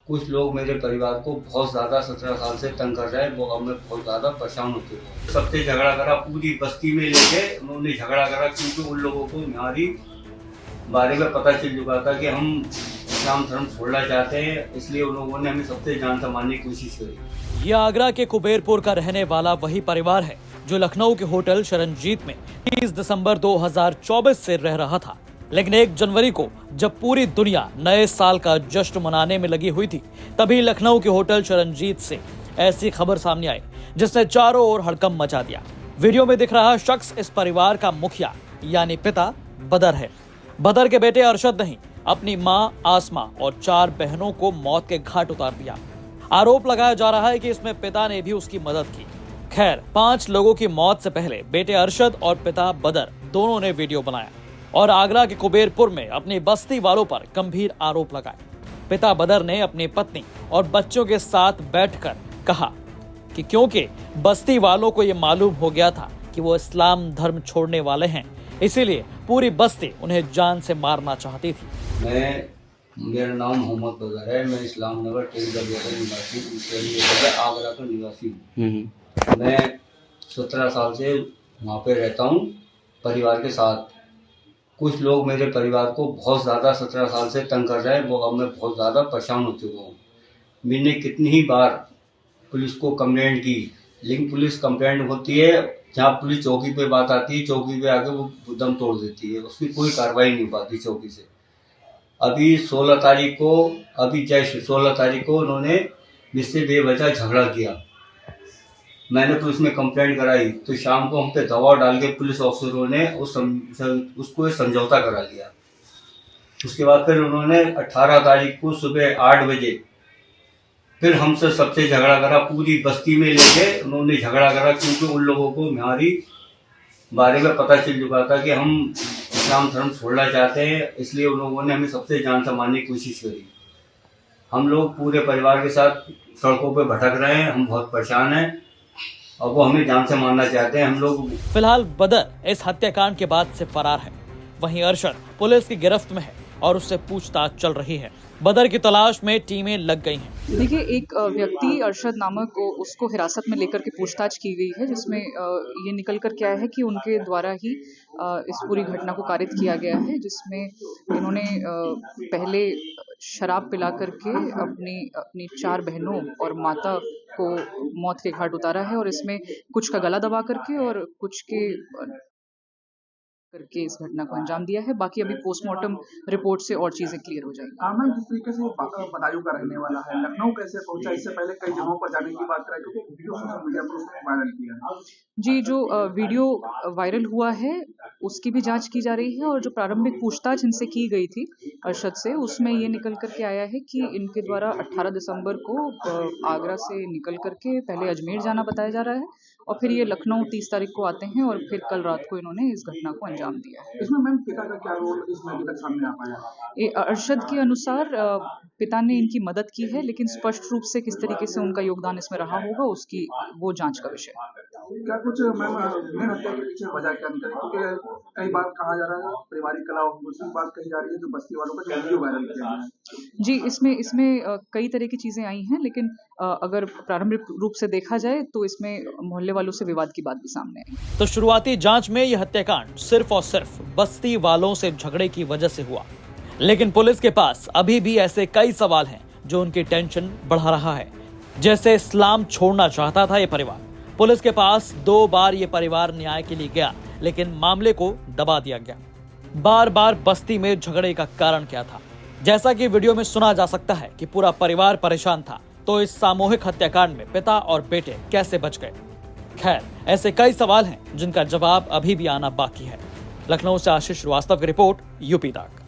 कुछ लोग मेरे परिवार को बहुत ज़्यादा 17 साल से तंग कर रहे हैं, वो अब मैं बहुत ज़्यादा परेशान हो चुका हूँ। सबसे झगड़ा करा, पूरी बस्ती में लेके उन्होंने झगड़ा करा, क्योंकि उन लोगों को हमारी बारे में पता चल चुका था कि हम इस्लाम धर्म छोड़ना चाहते हैं, इसलिए उन लोगों ने हमें सबसे जान से मारने की कोशिश करी। ये आगरा के कुबेरपुर का रहने वाला वही परिवार है जो लखनऊ के होटल शरणजीत में 30 दिसंबर 2024 से रह रहा था। लेकिन 1 जनवरी को जब पूरी दुनिया नए साल का जश्न मनाने में लगी हुई थी, तभी लखनऊ के होटल शरणजीत से ऐसी खबर सामने आई जिसने चारों ओर हड़कंप मचा दिया। वीडियो में दिख रहा शख्स इस परिवार का मुखिया यानी पिता बदर है। बदर के बेटे अरशद नहीं, अपनी मां आसमा और 4 बहनों को मौत के घाट उतार दिया। आरोप लगाया जा रहा है कि इसमें पिता ने भी उसकी मदद की। खैर, 5 लोगों की मौत से पहले बेटे अरशद और पिता बदर दोनों ने वीडियो बनाया और आगरा के कुबेरपुर में अपनी बस्ती वालों पर गंभीर आरोप लगाए। पिता बदर ने अपनी पत्नी और बच्चों के साथ बैठकर कहा कि क्योंकि बस्ती वालों को यह मालूम हो गया था कि वो इस्लाम धर्म छोड़ने वाले हैं, इसीलिए पूरी बस्ती उन्हें जान से मारना चाहती थी। मेरा नाम मोहम्मद बदर है। मैं इस्लाम नगर निवासी आगरा का निवासी हूँ। मैं 17 साल से वहाँ पे रहता हूँ परिवार के साथ। कुछ लोग मेरे परिवार को बहुत ज़्यादा 17 साल से तंग कर रहे हैं, वो अब मैं बहुत ज़्यादा परेशान हो चुका हूँ। मैंने कितनी ही बार पुलिस को कंप्लेंट की, लेकिन पुलिस कंप्लेंट होती है, जहाँ पुलिस चौकी पे बात आती है, चौकी पे आके वो दम तोड़ देती है, उसकी कोई कार्रवाई नहीं हो पाती चौकी से। अभी 16 तारीख को उन्होंने मुझसे बेवजह झगड़ा किया। मैंने पुलिस में कंप्लेंट कराई, तो शाम को हम पे दबाव डाल के पुलिस ऑफिसरों ने उसको समझौता करा लिया। उसके बाद फिर उन्होंने 18 तारीख को सुबह 8 बजे फिर हमसे सबसे झगड़ा करा, पूरी बस्ती में लेके उन्होंने झगड़ा करा, क्योंकि उन लोगों को हमारी बारे में पता चल चुका था कि हम इस्लाम धर्म छोड़ना चाहते हैं, इसलिए उन लोगों ने हमें सबसे जान से मारने की कोशिश करी। हम लोग पूरे परिवार के साथ सड़कों पे भटक रहे हैं, हम बहुत परेशान हैं और वो हमें जान से मारना चाहते हैं। हम लोग फिलहाल बदर इस हत्याकांड के बाद से फरार है। वहीं अरशद पुलिस की गिरफ्त में है और उससे पूछताछ चल रही है। बदर की तलाश में टीमें लग गई हैं। देखिए, एक व्यक्ति अरशद नामक को उसको हिरासत में लेकर के पूछताछ की गई है, जिसमें ये निकल कर के आया है कि उनके द्वारा ही इस पूरी घटना को कारित किया गया है, जिसमें इन्होंने पहले शराब पिला करके अपनी 4 बहनों और माता को मौत के घाट उतारा है, और इसमें कुछ का गला दबा करके और कुछ करके इस घटना को अंजाम दिया है। बाकी अभी पोस्टमार्टम रिपोर्ट से और चीजें क्लियर हो जाएंगी। मैम, जिस तरीके से वो बदायूं का रहने वाला है, लखनऊ कैसे पहुंचा? इससे पहले कई जगहों पर जाने की बात कराई, क्योंकि वीडियो सोशल मीडिया पर उसने वायरल किया है। जी, जो वीडियो वायरल हुआ है उसकी भी जांच की जा रही है, और जो प्रारंभिक पूछताछ इनसे की गई थी अरशद से, उसमें ये निकल करके आया है कि इनके द्वारा 18 दिसंबर को आगरा से निकल करके पहले अजमेर जाना बताया जा रहा है, और फिर ये लखनऊ 30 तारीख को आते हैं, और फिर कल रात को इन्होंने इस घटना को अंजाम दिया है। इसमें मैम पिता का क्या रोल इसमें अभी तक सामने आ पाया? अरशद के अनुसार पिता ने इनकी मदद की है, लेकिन स्पष्ट रूप से किस तरीके से उनका योगदान इसमें रहा होगा उसकी वो जांच का विषय है। क्या कुछ मैम मेन हत्या के पीछे वजह क्या निकली? क्योंकि कई बार कहा जा रहा है पारिवारिक कलह, दूसरी बात कही जा रही है जो बस्ती वालों का जो वीडियो वायरल किया गया है। जी, इसमें कई तरह की चीजें आई हैं, लेकिन अगर प्रारंभिक रूप से देखा जाए तो इसमें मोहल्ले वालों से विवाद की बात भी सामने आई। तो शुरुआती जांच में यह हत्याकांड सिर्फ और सिर्फ बस्ती वालों से झगड़े की वजह से हुआ, लेकिन पुलिस के पास अभी भी ऐसे कई सवाल हैं जो उनकी टेंशन बढ़ा रहा है। जैसे इस्लाम छोड़ना चाहता था ये परिवार, पुलिस के पास 2 बार ये परिवार न्याय के लिए गया, लेकिन मामले को दबा दिया गया। बार बार बस्ती में झगड़े का कारण क्या था? जैसा कि वीडियो में सुना जा सकता है कि पूरा परिवार परेशान था, तो इस सामूहिक हत्याकांड में पिता और बेटे कैसे बच गए? खैर, ऐसे कई सवाल हैं जिनका जवाब अभी भी आना बाकी है। लखनऊ से आशीष श्रीवास्तव की रिपोर्ट, यूपी तक।